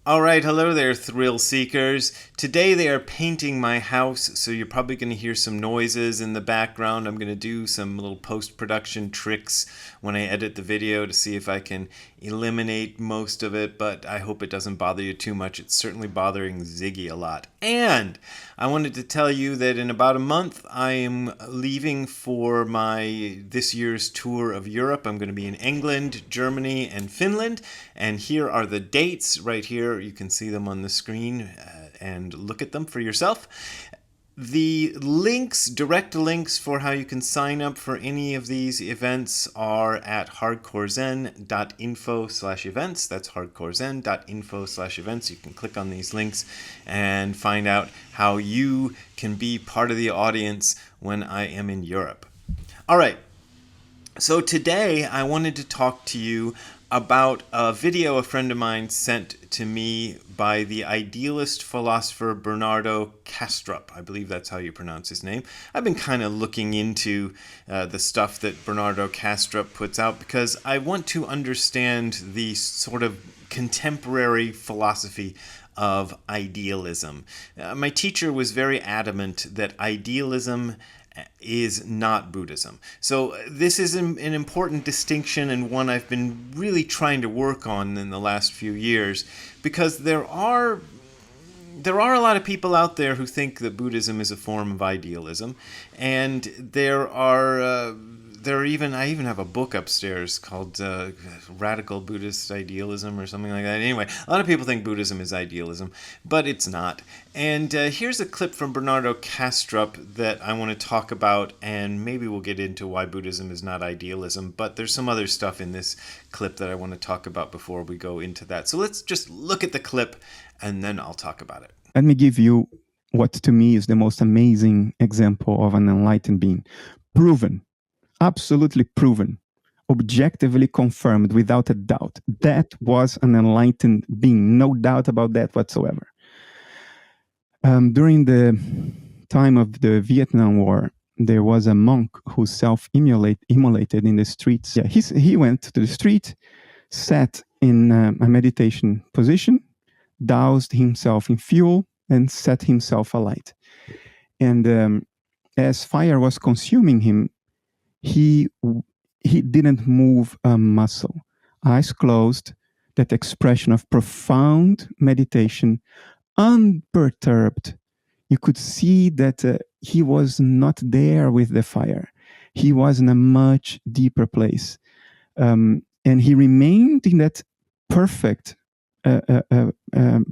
All right, hello there, thrill seekers. Today they are painting my house, so you're probably going to hear some noises in the background. I'm going to do some little post-production tricks when I edit the video to see if I can eliminate most of it, but I hope it doesn't bother you too much. It's certainly bothering Ziggy a lot. And I wanted to tell you that in about a month I am leaving for my this year's tour of Europe. I'm going to be in England, Germany, and Finland, and here are the dates right here. You can see them on the screen and look at them for yourself. The links, direct links for how you can sign up for any of these events are at hardcorezen.info/events. That's hardcorezen.info/events. You can click on these links and find out how you can be part of the audience when I am in Europe. All right. So today I wanted to talk to you about a video a friend of mine sent to me by the idealist philosopher Bernardo Kastrup. I believe that's how you pronounce his name. I've been kind of looking into the stuff that Bernardo Kastrup puts out because I want to understand the sort of contemporary philosophy of idealism. My teacher was very adamant that idealism is not Buddhism. So this is an important distinction and one I've been really trying to work on in the last few years because there are a lot of people out there who think that Buddhism is a form of idealism, and I even have a book upstairs called Radical Buddhist Idealism or something like that. Anyway, a lot of people think Buddhism is idealism, but it's not. And here's a clip from Bernardo Kastrup that I want to talk about, and maybe we'll get into why Buddhism is not idealism, but there's some other stuff in this clip that I want to talk about before we go into that. So let's just look at the clip, and then I'll talk about it. Let me give you what to me is the most amazing example of an enlightened being. Proven. Absolutely proven, objectively confirmed without a doubt. That was an enlightened being, no doubt about that whatsoever. During the time of the Vietnam War, there was a monk who self-immolated in the streets. Yeah, he went to the street, sat in a meditation position, doused himself in fuel, and set himself alight. And as fire was consuming him, he didn't move a muscle. Eyes closed, that expression of profound meditation, unperturbed. You could see that he was not there with the fire. He was in a much deeper place. And he remained in that perfect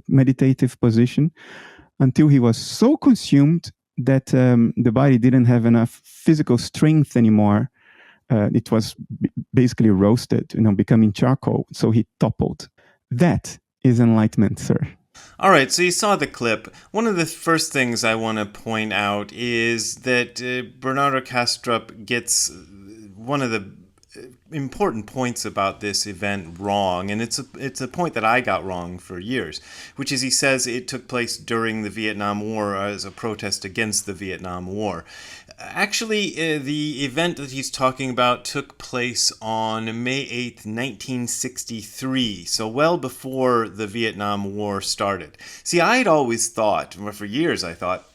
meditative position until he was so consumed that the body didn't have enough physical strength anymore. It was basically roasted, becoming charcoal. So he toppled. That is enlightenment, sir. All right, so you saw the clip. One of the first things I want to point out is that Bernardo Kastrup gets one of the important points about this event wrong, and it's a point that I got wrong for years, which is he says it took place during the Vietnam War as a protest against the Vietnam War. Actually, the event that he's talking about took place on May 8th, 1963, so well before the Vietnam War started. See, I'd always thought, for years I thought,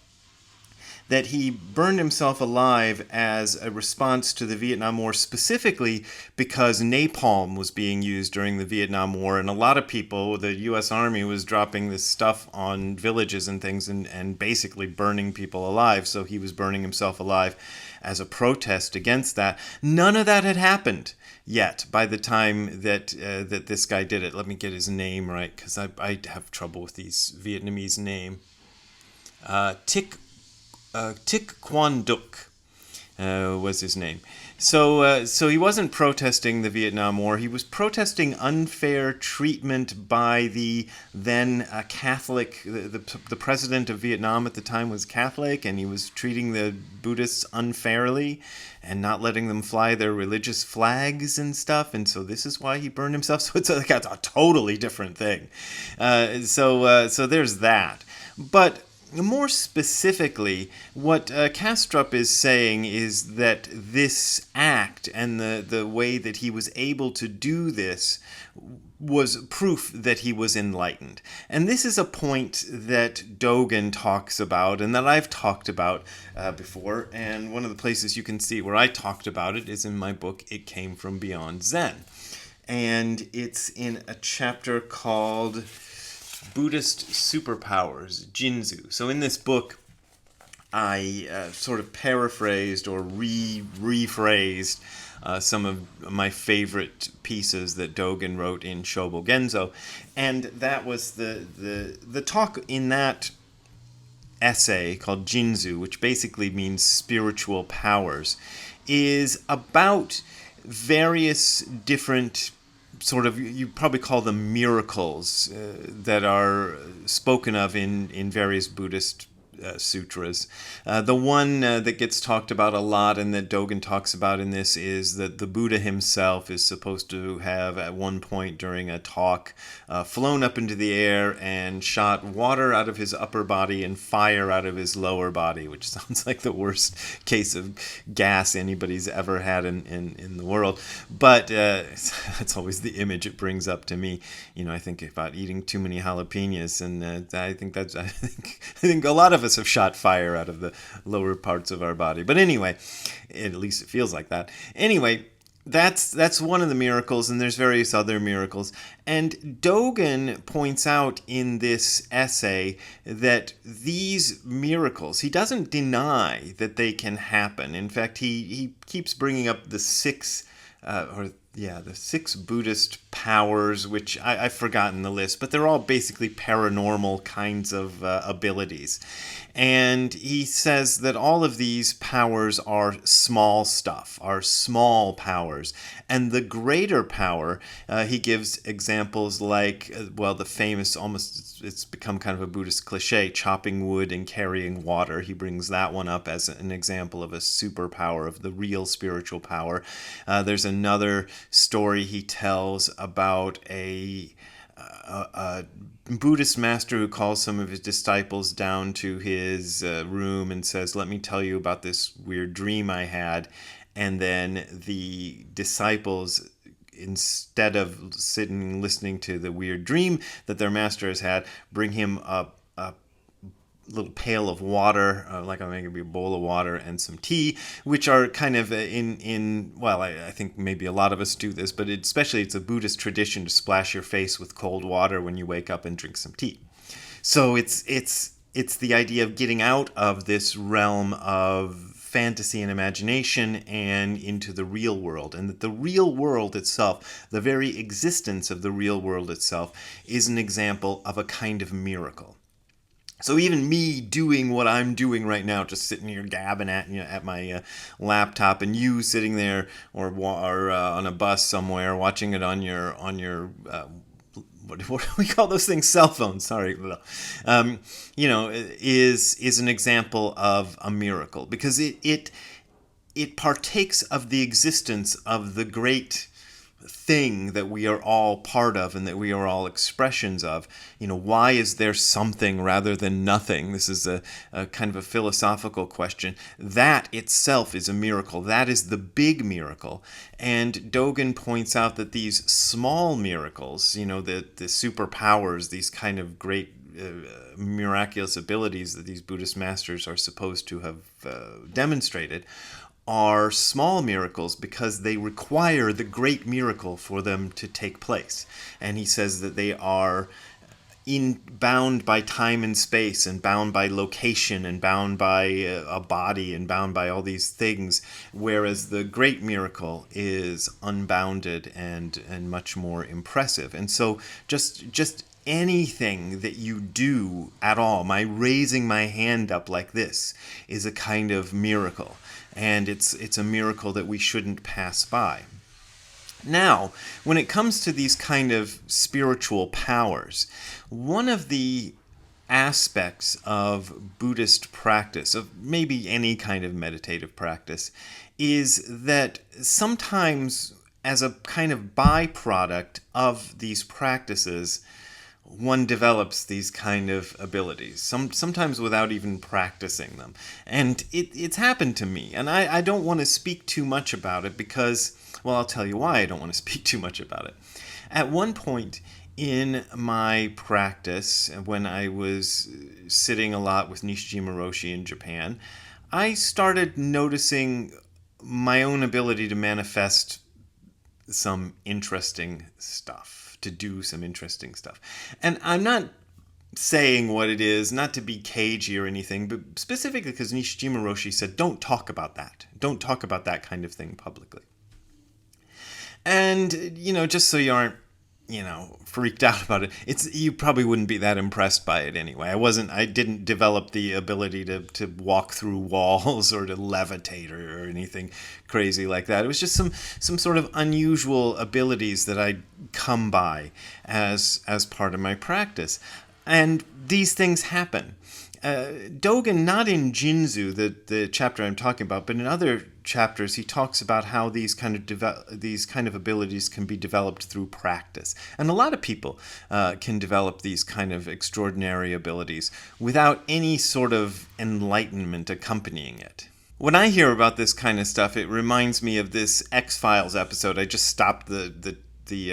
that he burned himself alive as a response to the Vietnam War, specifically because napalm was being used during the Vietnam War, and a lot of people, the U.S. Army was dropping this stuff on villages and things and basically burning people alive, so he was burning himself alive as a protest against that. None of that had happened yet by the time that this guy did it. Let me get his name right, because I have trouble with these Vietnamese names. Thich Quan Duc was his name. So he wasn't protesting the Vietnam War. He was protesting unfair treatment by the then Catholic. The president of Vietnam at the time was Catholic, and he was treating the Buddhists unfairly and not letting them fly their religious flags and stuff. And so this is why he burned himself. So it's like a totally different thing. So there's that. But more specifically, what Kastrup is saying is that this act and the way that he was able to do this was proof that he was enlightened. And this is a point that Dogen talks about and that I've talked about before. And one of the places you can see where I talked about it is in my book, It Came From Beyond Zen. And it's in a chapter called Buddhist Superpowers, Jinzu. So in this book, I sort of paraphrased or rephrased some of my favorite pieces that Dogen wrote in Shobo Genzo, and that was the talk in that essay called Jinzu, which basically means spiritual powers, is about various different sort of, you probably call them miracles that are spoken of in various Buddhist sutras. The one that gets talked about a lot and that Dogen talks about in this is that the Buddha himself is supposed to have at one point during a talk flown up into the air and shot water out of his upper body and fire out of his lower body, which sounds like the worst case of gas anybody's ever had in the world. But that's always the image it brings up to me. I think about eating too many jalapenos, and I think a lot of us have shot fire out of the lower parts of our body. But anyway, at least it feels like that. Anyway, that's one of the miracles, and there's various other miracles. And Dogen points out in this essay that these miracles, he doesn't deny that they can happen. In fact, he keeps bringing up the six Buddhist powers, which I've forgotten the list, but they're all basically paranormal kinds of abilities. And he says that all of these powers are small stuff, are small powers. And the greater power, he gives examples like, the famous, almost, it's become kind of a Buddhist cliche, chopping wood and carrying water. He brings that one up as an example of a superpower, of the real spiritual power. There's another story he tells about a Buddhist master who calls some of his disciples down to his room and says, "Let me tell you about this weird dream I had." And then the disciples, instead of sitting listening to the weird dream that their master has had, bring him a little pail of water, like maybe a bowl of water and some tea, which are kind of I think maybe a lot of us do this, but especially it's a Buddhist tradition to splash your face with cold water when you wake up and drink some tea. So it's the idea of getting out of this realm of fantasy and imagination and into the real world, and that the real world itself, the very existence of the real world itself, is an example of a kind of miracle. So even me doing what I'm doing right now, just sitting here gabbing at my laptop, and you sitting there or on a bus somewhere watching it on your what do we call those things? Cell phones. Sorry, is an example of a miracle, because it partakes of the existence of the great thing that we are all part of and that we are all expressions of. Why is there something rather than nothing? This is a kind of a philosophical question. That itself is a miracle. That is the big miracle. And Dogen points out that these small miracles, the superpowers, these kind of great miraculous abilities that these Buddhist masters are supposed to have demonstrated, are small miracles because they require the great miracle for them to take place. And he says that they are bound by time and space, and bound by location, and bound by a body, and bound by all these things, whereas the great miracle is unbounded and much more impressive. And so just anything that you do at all, my raising my hand up like this, is a kind of miracle. And it's a miracle that we shouldn't pass by. Now, when it comes to these kind of spiritual powers, one of the aspects of Buddhist practice, of maybe any kind of meditative practice, is that sometimes, as a kind of byproduct of these practices, one develops these kind of abilities, sometimes without even practicing them. And it's happened to me, and I don't want to speak too much about it because, well, I'll tell you why I don't want to speak too much about it. At one point in my practice, when I was sitting a lot with Nishijima Roshi in Japan, I started noticing my own ability to manifest some interesting stuff, to do some interesting stuff. And I'm not saying what it is, not to be cagey or anything, but specifically because Nishijima Roshi said, don't talk about that. Don't talk about that kind of thing publicly. And, just so you aren't, freaked out about it, you probably wouldn't be that impressed by it anyway. I didn't develop the ability to walk through walls or to levitate or anything crazy like that. It was just some sort of unusual abilities that I'd come by as part of my practice. And these things happen. Dogen, not in Jinzu, the chapter I'm talking about, but in other chapters, he talks about how these kind of abilities can be developed through practice. And a lot of people can develop these kind of extraordinary abilities without any sort of enlightenment accompanying it. When I hear about this kind of stuff, it reminds me of this X-Files episode. I just stopped the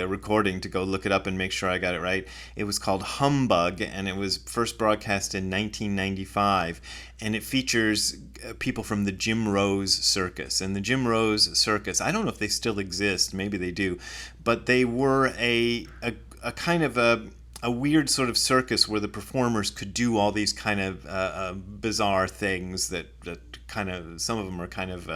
recording to go look it up and make sure I got it right. It was called Humbug, and it was first broadcast in 1995, and it features people from the Jim Rose Circus. And the Jim Rose Circus, I don't know if they still exist, maybe they do, but they were a kind of a weird sort of circus where the performers could do all these kind of bizarre things that kind of, some of them are kind of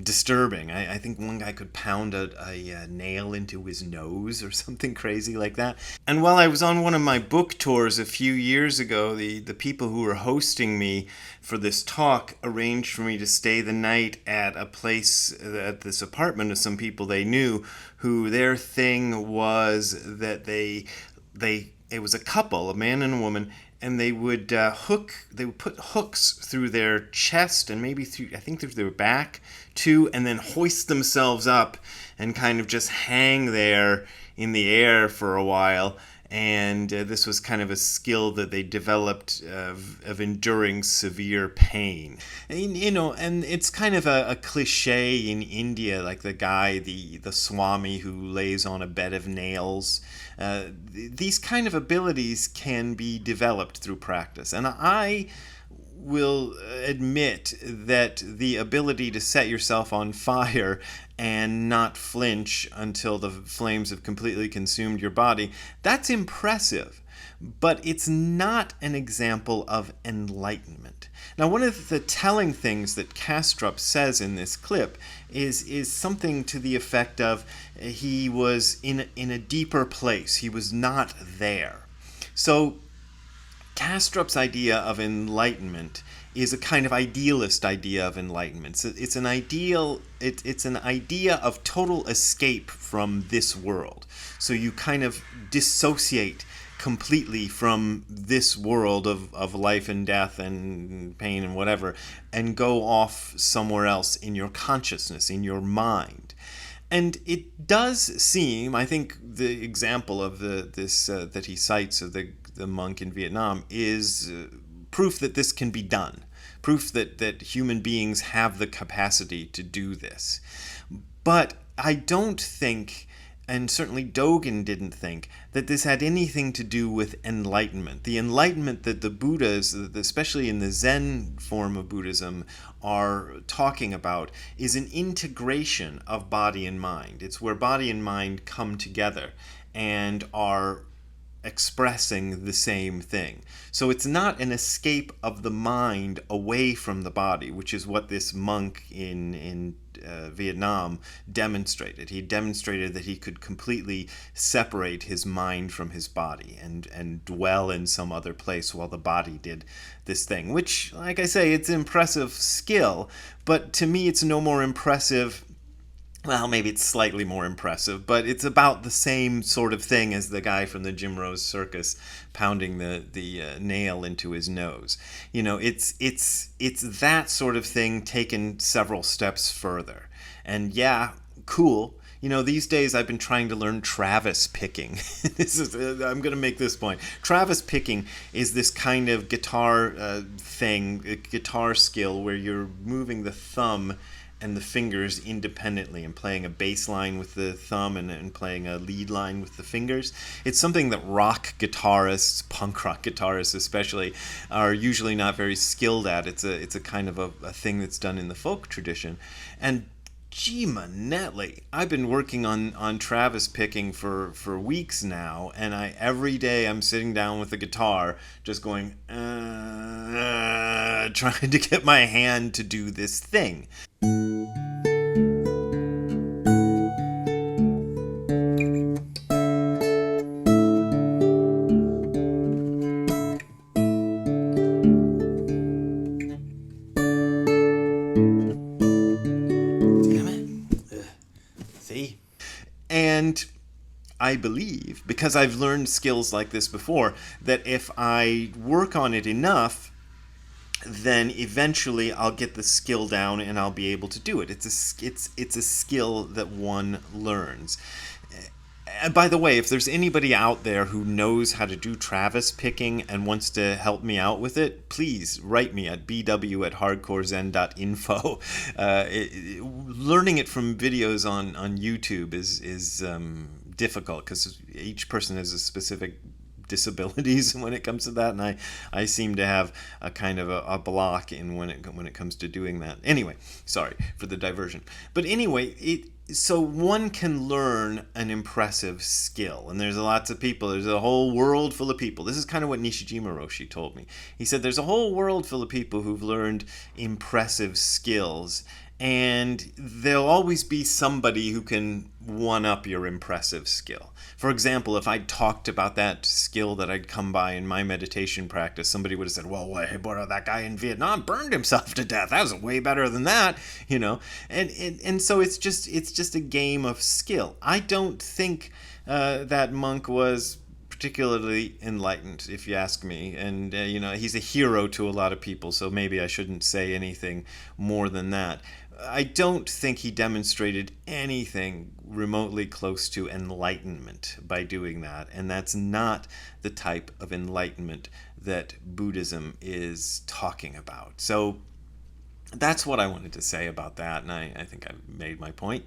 disturbing. I think one guy could pound a nail into his nose or something crazy like that. And while I was on one of my book tours a few years ago, the people who were hosting me for this talk arranged for me to stay the night at a place, at this apartment of some people they knew, who their thing was that it was a couple, a man and a woman, and they would put hooks through their chest and maybe through their back too, and then hoist themselves up and kind of just hang there in the air for a while. And this was kind of a skill that they developed of enduring severe pain. And it's kind of a cliche in India, like the guy, the Swami who lays on a bed of nails. These kind of abilities can be developed through practice. And I will admit that the ability to set yourself on fire and not flinch until the flames have completely consumed your body, that's impressive. But it's not an example of enlightenment. Now, one of the telling things that Kastrup says in this clip is something to the effect of he was in a deeper place. He was not there. So Kastrup's idea of enlightenment is a kind of idealist idea of enlightenment. It's an ideal. It's an idea of total escape from this world. So you kind of dissociate completely from this world of life and death and pain and whatever, and go off somewhere else in your consciousness, in your mind. And it does seem, I think the example of this that he cites of the monk in Vietnam is proof that this can be done, proof that human beings have the capacity to do this. But I don't think, and certainly Dogen didn't think, that this had anything to do with enlightenment. The enlightenment that the Buddhas, especially in the Zen form of Buddhism, are talking about is an integration of body and mind. It's where body and mind come together and are expressing the same thing. So it's not an escape of the mind away from the body, which is what this monk in Vietnam demonstrated. He demonstrated that he could completely separate his mind from his body and dwell in some other place while the body did this thing, which, like I say, it's impressive skill, but to me it's no more impressive. Well, maybe it's slightly more impressive, but it's about the same sort of thing as the guy from the Jim Rose Circus pounding the nail into his nose. It's that sort of thing taken several steps further. And yeah, cool. These days I've been trying to learn Travis picking. I'm going to make this point. Travis picking is this kind of guitar thing, a guitar skill where you're moving the thumb and the fingers independently, and playing a bass line with the thumb and playing a lead line with the fingers. It's something that rock guitarists, punk rock guitarists especially, are usually not very skilled at. It's a kind of a thing that's done in the folk tradition. And gee manetly, I've been working on Travis picking for weeks now, and every day I'm sitting down with the guitar just going trying to get my hand to do this thing. Damn it. See? And I believe, because I've learned skills like this before, that if I work on it enough, then eventually I'll get the skill down and I'll be able to do it. It's a skill that one learns. And by the way, if there's anybody out there who knows how to do Travis picking and wants to help me out with it, please write me at bw@hardcorezen.info. Learning it from videos on YouTube is difficult because each person has a specific disabilities when it comes to that, and I seem to have a kind of a block in when it comes to doing that. Anyway, sorry for the diversion. But anyway, so one can learn an impressive skill, and there's lots of people. There's a whole world full of people. This is kind of what Nishijima Roshi told me. He said there's a whole world full of people who've learned impressive skills, and there'll always be somebody who can one up your impressive skill. For example, if I talked about that skill that I'd come by in my meditation practice, somebody would have said, well, hey, boy, that guy in Vietnam burned himself to death. That was way better than that, you know. And so it's just a game of skill. I don't think that monk was particularly enlightened, if you ask me. And, he's a hero to a lot of people, so maybe I shouldn't say anything more than that. I don't think he demonstrated anything remotely close to enlightenment by doing that. And that's not the type of enlightenment that Buddhism is talking about. So that's what I wanted to say about that. And I think I've made my point.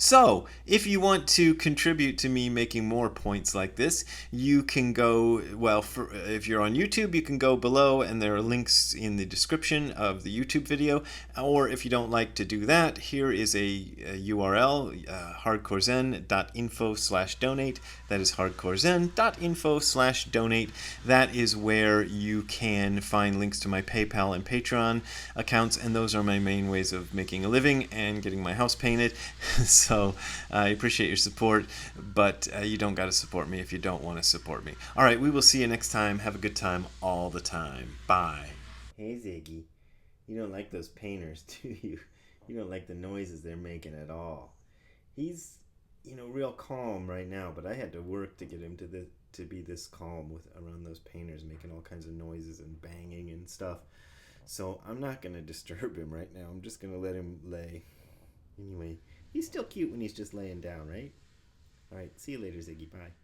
So, if you want to contribute to me making more points like this, you can go, if you're on YouTube, you can go below and there are links in the description of the YouTube video. Or if you don't like to do that, here is a URL, hardcorezen.info/donate. That is hardcorezen.info/donate. That is where you can find links to my PayPal and Patreon accounts, and those are my main ways of making a living and getting my house painted. So I appreciate your support, but you don't got to support me if you don't want to support me. All right, we will see you next time. Have a good time all the time. Bye. Hey, Ziggy. You don't like those painters, do you? You don't like the noises they're making at all. He's, real calm right now, but I had to work to get him to be this calm around those painters making all kinds of noises and banging and stuff. So I'm not going to disturb him right now. I'm just going to let him lay. Anyway, he's still cute when he's just laying down, right? All right, see you later, Ziggy. Bye.